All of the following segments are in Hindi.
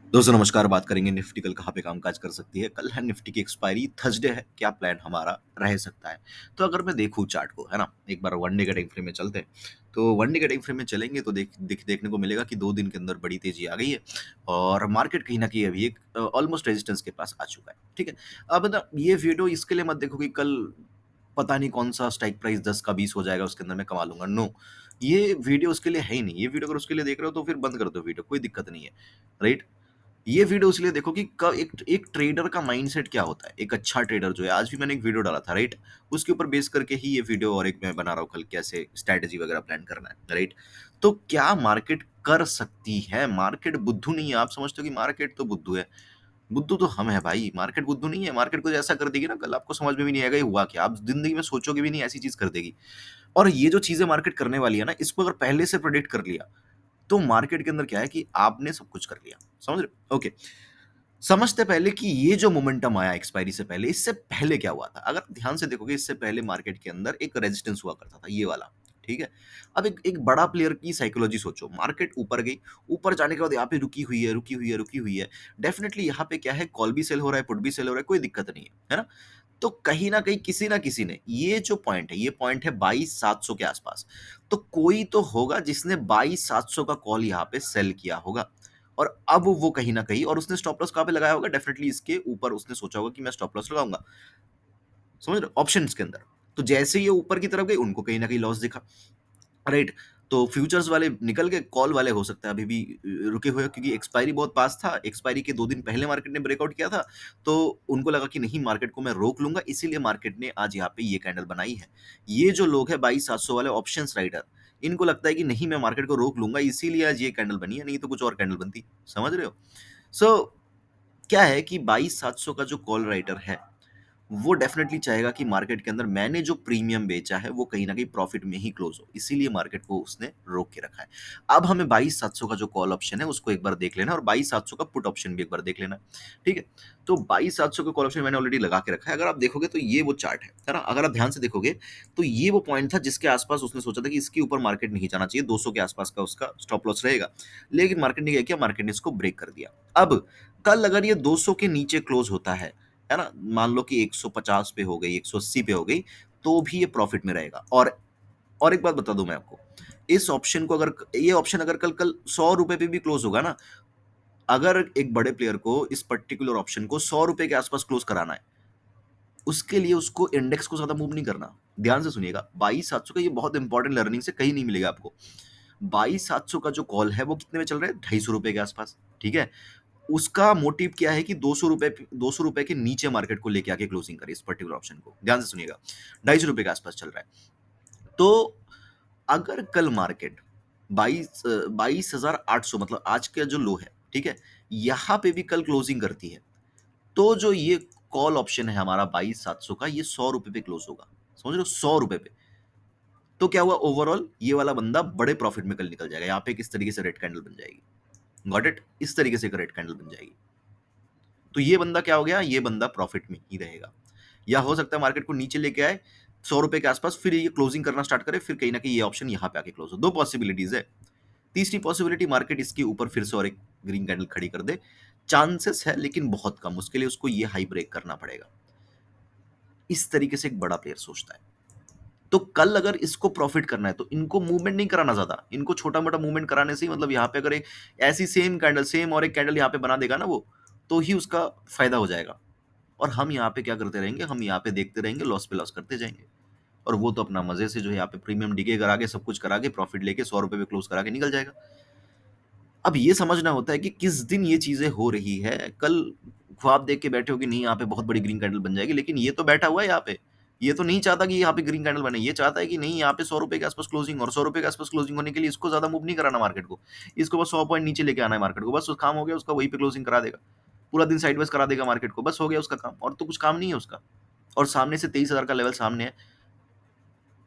दोस्तों नमस्कार, बात करेंगे निफ्टी कल कहाँ पे कामकाज कर सकती है। कल है निफ्टी की एक्सपायरी, थर्सडे है, क्या प्लान हमारा रह सकता है। तो अगर मैं देखूँ चार्ट को, है ना, एक बार वन डे के टाइम फ्रेम में चलते हैं। तो वन डे के टाइम फ्रेम में चलेंगे तो देखने को मिलेगा कि 2 दिन के अंदर बड़ी तेजी आ गई है और मार्केट कहीं ना कहीं अभी एक ऑलमोस्ट रेजिस्टेंस के पास आ चुका है। ठीक है, अब ना ये वीडियो इसके लिए मत देखो कि कल पता नहीं कौन सा स्ट्राइक प्राइस 10 का 20 हो जाएगा, उसके अंदर मैं कमा लूंगा। नो, ये वीडियो उसके लिए है ही नहीं। ये वीडियो अगर उसके लिए देख रहे हो तो फिर बंद कर दो वीडियो, कोई दिक्कत नहीं है। राइट, ये वीडियो इसलिए देखो कि एक ट्रेडर का माइंडसेट क्या होता है। एक अच्छा ट्रेडर जो है, आज भी मैंने एक वीडियो डाला था, राइट, उसके ऊपर बेस करके ही ये वीडियो और एक मैं बना रहा हूँ कल, कैसे स्ट्रैटेजी वगैरह प्लान करना है। राइट, तो क्या मार्केट कर सकती है। मार्केट बुद्धू नहीं है। आप समझते हो कि मार्केट तो बुद्धू है। बुद्धू तो हम है भाई, मार्केट बुद्धू नहीं है। मार्केट कुछ ऐसा कर देगी ना, कल आपको समझ में भी नहीं आएगा ये हुआ क्या। आप जिंदगी में सोचोगे भी नहीं, ऐसी चीज कर देगी। और ये जो चीजें मार्केट करने वाली है ना, इसको अगर पहले से प्रेडिक्ट कर लिया तो मार्केट के अंदर क्या है कि आपने सब कुछ कर लिया। समझ रहे हो? ओके, समझते पहले कि ये जो मोमेंटम आया एक्सपायरी से पहले, इससे पहले क्या हुआ था। अगर ध्यान से देखोगे, इससे पहले मार्केट के अंदर एक रेजिस्टेंस हुआ करता था, ये वाला। ठीक है, अब एक बड़ा प्लेयर की साइकोलॉजी सोचो। मार्केट ऊपर गई, ऊपर जाने के बाद यहाँ पे रुकी हुई है, रुकी हुई है, रुकी हुई है। डेफिनेटली यहाँ पे क्या है, कॉल भी सेल हो रहा है, पुट भी सेल हो रहा है, कोई दिक्कत नहीं है ना। तो कहीं ना कहीं किसी ना किसी ने ये जो पॉइंट है, ये पॉइंट है 22,700 के आसपास। तो कोई तो होगा जिसने 22,700 का कॉल यहाँ पे सेल किया होगा। और अब वो कहीं ना कहीं, और उसने स्टॉप लॉस कहाँ पे लगाया होगा, डेफिनेटली इसके ऊपर उसने सोचा होगा कि मैं स्टॉप लॉस लगाऊंगा। समझ रहे, ऑप्शंस के अंदर। तो जैसे ये ऊपर की तरफ गई, उनको कहीं ना कहीं लॉस दिखा। राइट, तो फ्यूचर्स वाले निकल गए, कॉल वाले हो सकता है अभी भी रुके हुए, क्योंकि एक्सपायरी बहुत पास था। एक्सपायरी के 2 दिन पहले मार्केट ने ब्रेकआउट किया था। तो उनको लगा कि नहीं, मार्केट को मैं रोक लूंगा, इसीलिए मार्केट ने आज यहाँ पे ये कैंडल बनाई है। ये जो लोग हैं 22,700 वाले ऑप्शंस राइडर, इनको लगता है कि नहीं, मैं मार्केट को रोक लूंगा, इसीलिए आज ये कैंडल बनी है, नहीं तो कुछ और कैंडल बनती। समझ रहे हो? सो क्या है कि 22,700 का जो कॉल राइटर है, वो डेफिनेटली चाहेगा कि मार्केट के अंदर मैंने जो प्रीमियम बेचा है वो कहीं ना कहीं प्रॉफिट में ही क्लोज हो, इसीलिए मार्केट को उसने रोक के रखा है। अब हमें 22,700 का जो कॉल ऑप्शन है उसको एक बार देख लेना, और 22,700 का पुट ऑप्शन भी एक बार देख लेना। ठीक है, तो 22,700 का कॉल ऑप्शन मैंने ऑलरेडी लगा के रखा है। अगर आप देखोगे तो ये वो चार्ट है ना, अगर आप ध्यान से देखोगे तो ये वो पॉइंट था जिसके आसपास उसने सोचा था कि इसके ऊपर मार्केट नहीं जाना चाहिए, 200 के आसपास का उसका स्टॉप लॉस रहेगा। लेकिन मार्केट ने क्या किया, मार्केट ने इसको ब्रेक कर दिया। अब कल अगर ये 200 के नीचे क्लोज होता है ना, मान लो कि 150 पे हो गई, 180 पे हो गई, तो भी ये प्रॉफिट में रहेगा। और एक बात बता दूं मैं आपको, इस ऑप्शन को अगर, ये ऑप्शन अगर कल कल 100 रुपए पे भी क्लोज होगा ना, अगर एक बड़े प्लेयर को इस पर्टिकुलर ऑप्शन को 100 रुपए के आसपास क्लोज कराना है, उसके लिए उसको इंडेक्स को ज्यादा मूव नहीं करना। ध्यान से सुनिएगा, 22,700 का ये बहुत इंपॉर्टेंट लर्निंग से कहीं नहीं मिलेगा आपको। 22,700 का जो कॉल है वो कितने में चल रहा है, 250 रुपए के आसपास। ठीक है, उसका मोटिव क्या है कि 200 रुपए के नीचे मार्केट को लेके आके क्लोजिंग करे इस पर्टिकुलर ऑप्शन को। ध्यान से सुनिएगा, 250 रुपए के आसपास चल रहा है। तो अगर कल मार्केट 22,800, मतलब आज का जो लो है, ठीक है, यहां पे भी कल क्लोजिंग करती है, तो जो ये कॉल ऑप्शन है हमारा 22,700 का, ये 100 रुपए पे क्लोज होगा। समझ रहे हो, 100 रुपए पे। तो क्या हुआ, ओवरऑल ये वाला बंदा बड़े प्रॉफिट में कल निकल जाएगा। यहाँ पे किस तरीके से रेड कैंडल बन जाएगी, गॉट इट, इस तरीके से एक रेड कैंडल बन जाएगी। तो ये बंदा क्या हो गया, ये बंदा प्रॉफिट में ही रहेगा। या हो सकता है मार्केट को नीचे लेके आए 100 रुपए के आसपास, फिर ये क्लोजिंग करना स्टार्ट करे, फिर कहीं ना कहीं ये ऑप्शन यहाँ पे आके क्लोज हो। दो पॉसिबिलिटीज है। तीसरी पॉसिबिलिटी, मार्केट इसके ऊपर फिर से और एक ग्रीन कैंडल खड़ी कर दे। चांसेस है लेकिन बहुत कम, उसके लिए उसको ये हाई ब्रेक करना पड़ेगा। इस तरीके से एक बड़ा प्लेयर सोचता है। तो कल अगर इसको प्रॉफिट करना है तो इनको मूवमेंट नहीं कराना ज्यादा, इनको छोटा मोटा मूवमेंट कराने से ही, मतलब यहाँ पे अगर एक ऐसी सेम कैंडल, सेम और एक कैंडल यहाँ पे बना देगा ना वो, तो ही उसका फायदा हो जाएगा। और हम यहाँ पे क्या करते रहेंगे, हम यहाँ पे देखते रहेंगे, लॉस पे लॉस करते जाएंगे। और वो तो अपना मजे से जो है यहाँ पे प्रीमियम डीके करा के, सब कुछ करा के, प्रॉफिट लेके 100 रुपए पे क्लोज करा के निकल जाएगा। अब ये समझना होता है कि किस दिन ये चीजें हो रही है। कल ख्वाब देख के बैठे हो कि नहीं यहाँ पे बहुत बड़ी ग्रीन कैंडल बन जाएगी, लेकिन ये तो बैठा हुआ है यहाँ पे, ये तो नहीं चाहता कि यहाँ पे ग्रीन कैंडल बने। ये चाहता है कि नहीं, यहाँ पे 100 रुपए के आसपास क्लोजिंग, और 100 रुपए के आसपास क्लोजिंग होने के लिए इसको ज्यादा मूव नहीं कराना मार्केट को। इसको बस 100 पॉइंट नीचे लेके आना है मार्केट को, बस काम हो गया उसका, वहीं पे क्लोजिंग करा देगा। पूरा दिन साइडवेज करा देगा मार्केट को, बस हो गया उसका काम, और तो कुछ काम नहीं है उसका। और सामने से 23,000 का लेवल सामने है।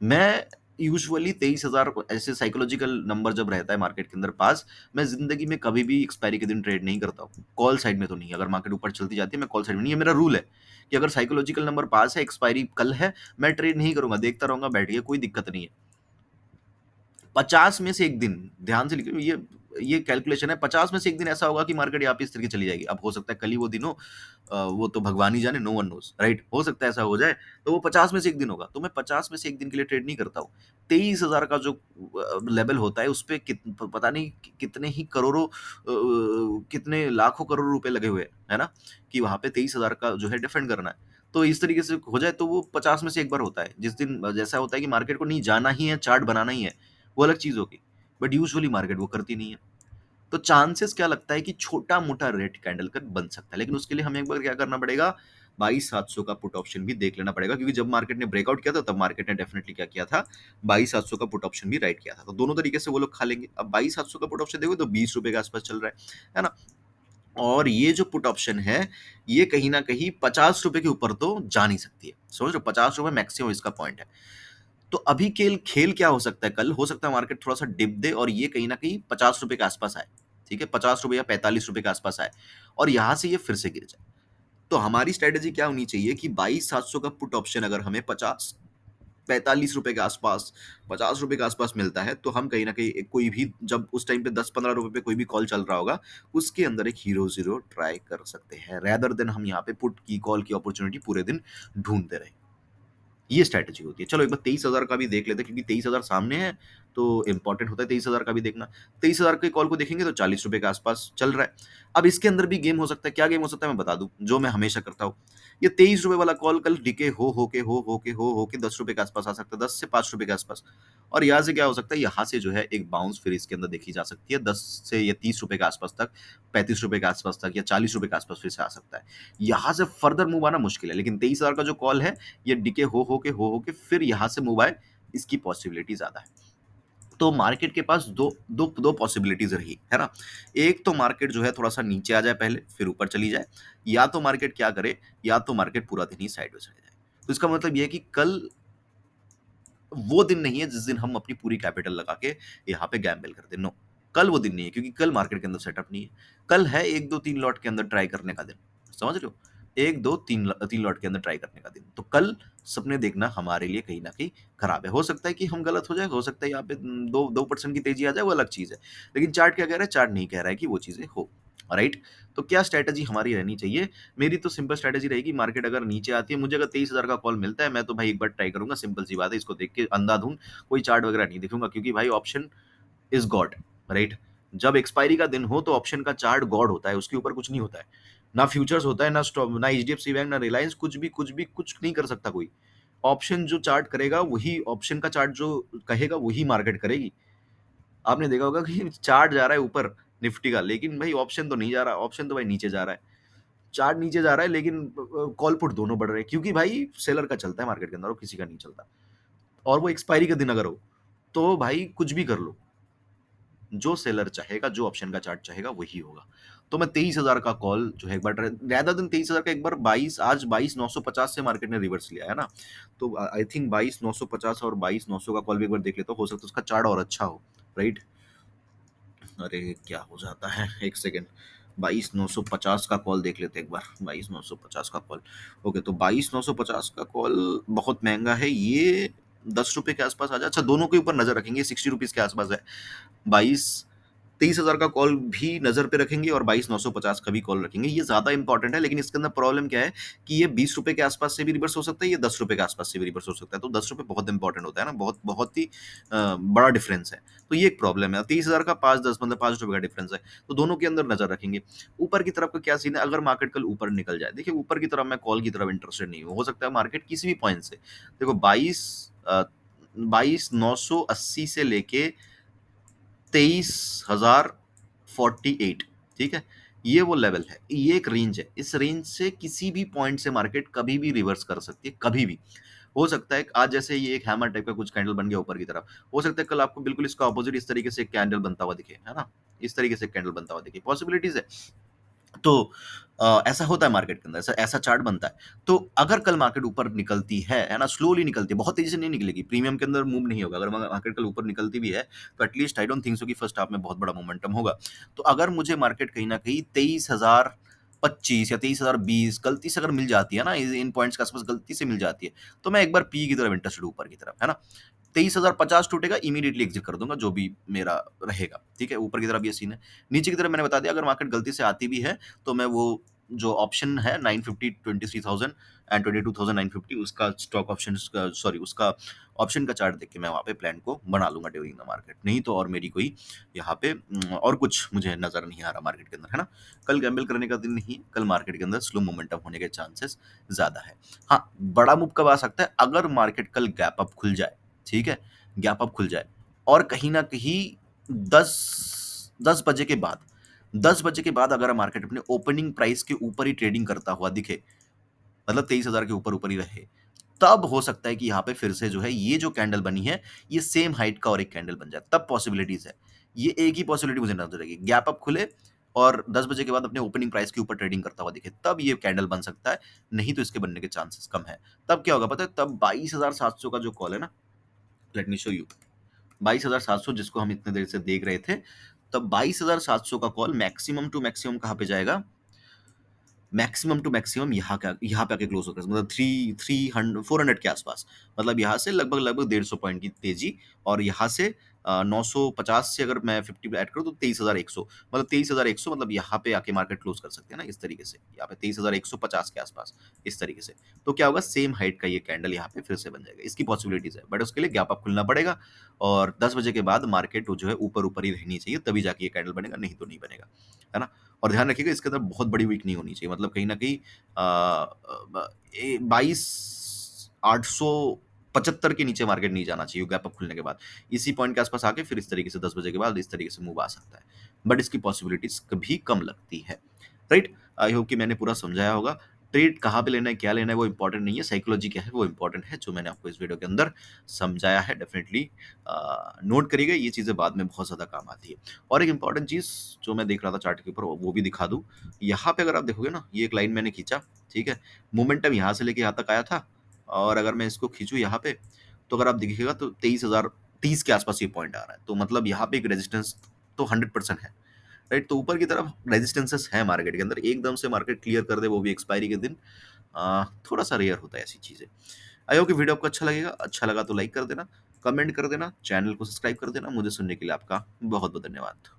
मैं यूजुअली 23,000 ऐसे साइकोलॉजिकल नंबर जब रहता है मार्केट के अंदर पास, मैं जिंदगी में कभी भी एक्सपायरी के दिन ट्रेड नहीं करता हूँ। कॉल साइड में तो नहीं, अगर मार्केट ऊपर चलती जाती है मैं कॉल साइड में नहीं, ये मेरा रूल है कि अगर साइकोलॉजिकल नंबर पास है, एक्सपायरी कल है, मैं ट्रेड नहीं करूंगा, देखता रहूंगा बैठ के, कोई दिक्कत नहीं है। 50 में से एक दिन, ध्यान से लिखिए, ये कैलकुलेशन है, 50 में से एक दिन ऐसा होगा कि मार्केट यहाँ पे इस तरीके चली जाएगी। अब हो सकता है कल ही वो दिन हो, वो तो भगवान ही जाने, नो वन नोज़, राइट? हो सकता है ऐसा हो जाए, तो वो 50 में से एक दिन होगा। तो मैं 50 में से एक दिन के लिए ट्रेड नहीं करता हूँ। 23,000 का जो लेवल होता है, उसपे पता नहीं कितने ही करोड़ों कितने लाखों करोड़ रुपए लगे हुए हैं, है ना? कि वहाँ पे 23,000 का जो है डिफेंड करना है। तो इस तरीके से हो जाए तो वो 50 में से एक बार होता है। जिस दिन जैसा होता है कि मार्केट को नहीं जाना ही है, चार्ट बनाना ही है, वो अलग चीज़ होगी। बट यूजुअली मार्केट वो करती नहीं है। तो चांसेस क्या लगता है कि छोटा-मोटा रेड कैंडल का बन सकता है। लेकिन उसके लिए हमें एक बार क्या करना पड़ेगा, 22,700 का पुट ऑप्शन भी देख लेना पड़ेगा, क्योंकि जब मार्केट ने ब्रेकआउट किया था, तब मार्केट ने डेफिनिटली क्या किया था, 22,700 का पुट ऑप्शन भी राइट किया था। तो दोनों तरीके से वो लोग खा लेंगे। अब 22,700 का पुट ऑप्शन देखोगे तो ₹20 के आस-पास चल रहा है ना? और ये जो पुट ऑप्शन है, ये कहीं न कहीं ₹50 के ऊपर तो जा नहीं सकती है। समझ रहे हो? ₹50 मैक्सिमम इसका पॉइंट है। तो अभी खेल खेल क्या हो सकता है, कल हो सकता है मार्केट थोड़ा-सा डिप दे और ये कहीं न कहीं ₹50 के आस-पास आए, ठीक है? ₹50 या ₹45 के आस-पास आए और यहाँ से ये फिर से गिर जाए। तो हमारी स्ट्रैटेजी क्या होनी चाहिए कि 22,700 का पुट ऑप्शन अगर हमें 50 ₹45 के आस-पास, ₹50 के आस-पास मिलता है, तो हम कहीं न कहीं कोई भी जब उस टाइम पे ₹10-15 पे कोई भी कॉल चल रहा होगा, उसके अंदर एक हीरो ज़ीरो ट्राई कर सकते हैं, रेदर देन हम यहाँ पे पुट की, कॉल की अपॉर्च्युनिटी पूरे दिन ढूँढते रहें। ये स्ट्रैटेजी होती है। चलो एक बार 23,000 का भी देख लेते हैं, क्योंकि 23,000 सामने है, तो इम्पोर्टेंट होता है 23,000 का भी देखना। 23,000 के कॉल को देखेंगे तो ₹40 के आस-पास चल रहा है। अब इसके अंदर भी गेम हो सकता है, क्या गेम हो सकता है मैं बता दूँ, जो मैं हमेशा करता हूँ। ये ₹23 वाला कॉल कल डिके हो के ₹10 के आस-पास आ सकता है, 10 से ₹5 के आस-पास। और यहाँ से क्या हो सकता है, यहाँ से जो है एक बाउंस फिर इसके अंदर देखी जा सकती है, 10 से या ₹30 के आस-पास तक, ₹35 के आस-पास तक या ₹40 के आस-पास फिर से आ सकता है। यहाँ से फर्दर मूव आना मुश्किल है, लेकिन 23,000 का जो कॉल है, ये डिके हो के फिर यहाँ से मूव आए, इसकी पॉसिबिलिटी ज़्यादा है। तो मार्केट के पास दो पॉसिबिलिटीज़ रही, है ना? एक तो मार्केट जो है थोड़ा-सा नीचे आ जाए पहले, फिर ऊपर चली जाए, या तो मार्केट क्या करे, या तो मार्केट पूरा दिन ही साइडवेज़ रह जाए। तो इसका मतलब ये है कि कल वो दिन नहीं है जिस दिन हम अपनी पूरी कैपिटल लगा के यहाँ पे गैम्बल कर दें, नो। कल वो दिन नहीं है, क्योंकि कल मार्केट के अंदर सेटअप नहीं है। कल है 1, 2, 3 लॉट के अंदर ट्राई करने का दिन, समझ रहे हो? 1, 2, 3 लॉट के अंदर ट्राई करने का दिन। तो कल सपने देखना हमारे लिए कहीं न कहीं खराब है। हो सकता है कि हम गलत हो जाएँ, हो सकता है यहाँ पे 2% की तेज़ी आ जाए, वो अलग चीज़ है। लेकिन चार्ट क्या कह रहा है? चार्ट नहीं कह रहा है कि वो चीज़ें हो, राइट? तो क्या स्ट्रैटेजी हमारी रहनी चाहिए? मेरी तो सिंपल स्ट्रैटेजी रहेगी, मार्केट अगर नीचे आती है, मुझे अगर 23,000 का कॉल मिलता है, मैं तो भाई एक बार ट्राई करूँगा, सिंपल सी बात है, इसको देख के अंधाधुंध कोई चार्ट वगैरह नहीं देखूँगा, क्योंकि भाई ऑप्शन इज़ गॉड, राइट? जब एक्सपायरी का दिन हो तो ऑप्शन का चार्ट गॉड होता है, उसके ऊपर कुछ नहीं होता है। ना फ्यूचर्स होता है, ना एचडीएफसी बैंक, ना रिलायंस, कुछ नहीं कर सकता कोई। ऑप्शन जो चार्ट करेगा वही, ऑप्शन का चार्ट जो कहेगा वही मार्केट करेगी। आपने देखा होगा कि चार्ट जा रहा है ऊपर निफ्टी का, लेकिन भाई ऑप्शन तो नहीं जा रहा, ऑप्शन तो भाई नीचे जा रहा है। चार्ट नीचे जा रहा है, लेकिन कॉल पुट दोनों बढ़ रहे हैं, क्योंकि भाई सेलर का चलता है मार्केट के अंदर और किसी का नहीं चलता। और वो एक्सपायरी का दिन अगर हो, तो भाई कुछ भी कर लो, जो सेलर चाहेगा, जो ऑप्शन का चार्ट चाहेगा वही होगा। तो मैं 23,000 का कॉल जो है एक बार रेदर देन 23,000 का एक बार 22, आज 22,950 से मार्केट ने रिवर्स लिया है ना, तो आई थिंक 22,950 और 22,900 का कॉल भी एक बार देख लेता हूँ, हो सकता है उसका चार्ट और अच्छा हो, राइट? अरे क्या हो जाता है, एक सेकेंड, 22,950 का कॉल देख लेते हैं एक बार, 22,950 का कॉल। ओके, तो 22,950 का कॉल बहुत महंगा है, ये ₹10 के आसपास आ जाए। अच्छा, दोनों के ऊपर नजर रखेंगे, ₹60 के आसपास है। 22 23,000 का कॉल भी नज़र पे रखेंगे और 22,950 का भी कॉल रखेंगे। ये ज़्यादा इंपॉर्टेंट है, लेकिन इसके अंदर प्रॉब्लम क्या है कि ये ₹20 के आस-पास से भी रिवर्स हो सकता है, ये ₹10 के आस-पास से भी रिवर्स हो सकता है। तो ₹10 बहुत इंपॉर्टेंट होता है ना, बहुत बहुत ही बड़ा डिफरेंस है। तो ये एक प्रॉब्लम है। 30,000 का 5-10 मतलब ₹5 का डिफरेंस है। तो दोनों के अंदर नज़र रखेंगे। ऊपर की तरफ का क्या सीन है, अगर मार्केट कल ऊपर निकल जाए, देखिए ऊपर की तरफ मैं कॉल की तरफ इंटरेस्टेड नहीं हूँ। हो सकता है मार्केट किसी भी पॉइंट से, देखो 22,980 से लेके 23,048, ठीक है? ये वो लेवल है, ये एक रेंज है। इस रेंज से किसी भी पॉइंट से मार्केट कभी भी रिवर्स कर सकती है, कभी भी। हो सकता है आज जैसे ये एक हैमर टाइप का कुछ कैंडल बन गया ऊपर की तरफ, हो सकता है कल आपको बिल्कुल इसका अपोजिट इस तरीके से एक कैंडल बनता हुआ दिखे, है ना? इस तरीके से एक कैंडल बनता हुआ दिखे, पॉसिबिलिटीज़ है। तो ऐसा होता है मार्केट के अंदर, ऐसा ऐसा चार्ट बनता है। तो अगर कल मार्केट ऊपर निकलती है ना? स्लोली निकलती है, बहुत तेज़ी से नहीं निकलेगी, प्रीमियम के अंदर मूव नहीं होगा। अगर मार्केट कल ऊपर निकलती भी है, तो at least I don't think so कि फर्स्ट हाफ में बहुत बड़ा मोमेंटम होगा। तो अगर मुझे मार्केट कहीं न कहीं 23,025 या 23,020 गलती से अगर मिल जाती है ना, इन पॉइंट्स के आस-पास गलती से मिल जाती है, तो मैं एक बार पी की तरफ इंटरेस्टेड हूँ ऊपर की तरफ, है ना? 23,050 टूटेगा, इमीडिएटली एग्ज़िट कर दूँगा, जो भी मेरा रहेगा, ठीक है? ऊपर की तरफ ये सीन है। नीचे की तरफ मैंने बता दिया, अगर मार्केट गलती से आती भी है, तो मैं वो जो ऑप्शन है 950, 23,000 एंड 22,950, उसका स्टॉक ऑप्शंस का, सॉरी, उसका ऑप्शन का चार्ट देख के मैं वहाँ पे प्लान को बना लूँगा ड्यूरिंग द मार्केट। नहीं तो और मेरी कोई यहाँ पे और कुछ मुझे नज़र नहीं आ रहा मार्केट के अंदर, है ना? कल गैम्बल करने का दिन नहीं है, कल मार्केट के अंदर स्लो मोमेंटम होने के चांसेस ज़्यादा है। हाँ, बड़ा मूव कब आ सकता है? अगर मार्केट कल गैप अप खुल जाए, ठीक है? गैप अप खुल जाए और कहीं न कहीं 10 बजे के बाद 10 बजे के बाद अगर मार्केट अपने ओपनिंग प्राइस के ऊपर ही ट्रेडिंग करता हुआ दिखे, मतलब 23,000 के ऊपर-ऊपर ही रहे, तब हो सकता है कि यहाँ पे फिर से जो है ये जो कैंडल बनी है, ये सेम हाइट का और एक कैंडल बन जाए, तब पॉसिबिलिटीज़ है। ये एक ही पॉसिबिलिटी मुझे नज़र आएगी, गैप अप खुले और 10 बजे के बाद अपने ओपनिंग प्राइस के ऊपर ट्रेडिंग करता हुआ दिखे, तब ये कैंडल बन सकता है, नहीं तो इसके बनने के चांसेस कम है। तब क्या होगा पता है? तब 22,700 का जो कॉल है ना, लेट मी शो यू, 22,700 जिसको हम इतने देर से देख रहे थे, तब 22,700 का कॉल मैक्सिमम टू मैक्सिमम कहाँ पे जाएगा? मैक्सिमम टू मैक्सिमम यहाँ पे आके क्लोज होता है, मतलब 400 के आसपास, मतलब यहाँ से लगभग 150 पॉइंट की तेजी, और यहाँ से 950 से अगर मैं 50 ऐड करूँ तो 23,100, मतलब 23,100, मतलब यहाँ पे आके मार्केट क्लोज कर सकते हैं ना, इस तरीके से यहाँ पे 23,150 के आसपास, इस तरीके से। तो क्या होगा, सेम हाइट का ये कैंडल यहाँ पे फिर से बन जाएगा, इसकी पॉसिबिलिटीज है, बट उसके लिए गैप अप खुलना पड़ेगा और 10 बजे के बाद मार्केट जो है ऊपर ऊपर ही रहनी चाहिए, तभी जाके ये कैंडल बनेगा, नहीं तो नहीं बनेगा, है ना? और ध्यान रखिएगा इसके अंदर बहुत बड़ी वीक नहीं होनी चाहिए, मतलब कहीं न कहीं 22,875 के नीचे मार्केट नहीं जाना चाहिए गैप अप खुलने के बाद। इसी पॉइंट के आसपास आके फिर इस तरीके से 10 बजे के बाद इस तरीके से मूव आ सकता है। बट इसकी पॉसिबिलिटीज़ कभी कम लगती है, राइट? आई होप कि मैंने पूरा समझाया होगा। ट्रेड कहाँ पे लेना है, क्या लेना है, वो इम्पोर्टेंट नहीं है, साइकोलॉजी क्या है वो इम्पोर्टेंट है, जो मैंने आपको इस वीडियो के अंदर समझाया है। डेफिनिटली नोट करिएगा, ये चीज़ें बाद में बहुत ज़्यादा काम आती है। और एक इम्पॉर्टेंट चीज़ जो मैं देख रहा था चार्ट के ऊपर, वो भी दिखा दूँ। यहाँ पे अगर आप देखोगे ना, ये एक लाइन मैंने खींचा, ठीक है? मोमेंटम यहाँ से लेके यहाँ तक आया था, और अगर मैं इसको खींचूँ यहाँ पे, तो अगर आप देखिएगा तो 23,030 के आसपास ये पॉइंट आ रहा है। तो मतलब यहाँ पे एक रेजिस्टेंस तो 100% है, राइट? तो ऊपर की तरफ रेजिस्टेंसेस हैं मार्केट के अंदर, एकदम से मार्केट क्लियर कर दे वो भी एक्सपायरी के दिन, थोड़ा-सा रेयर होता है ऐसी चीज़ें। आई होप कि वीडियो आपको अच्छा लगेगा, अच्छा लगा तो लाइक कर देना, कमेंट कर देना, चैनल को सब्सक्राइब कर देना। मुझे सुनने के लिए आपका बहुत-बहुत धन्यवाद।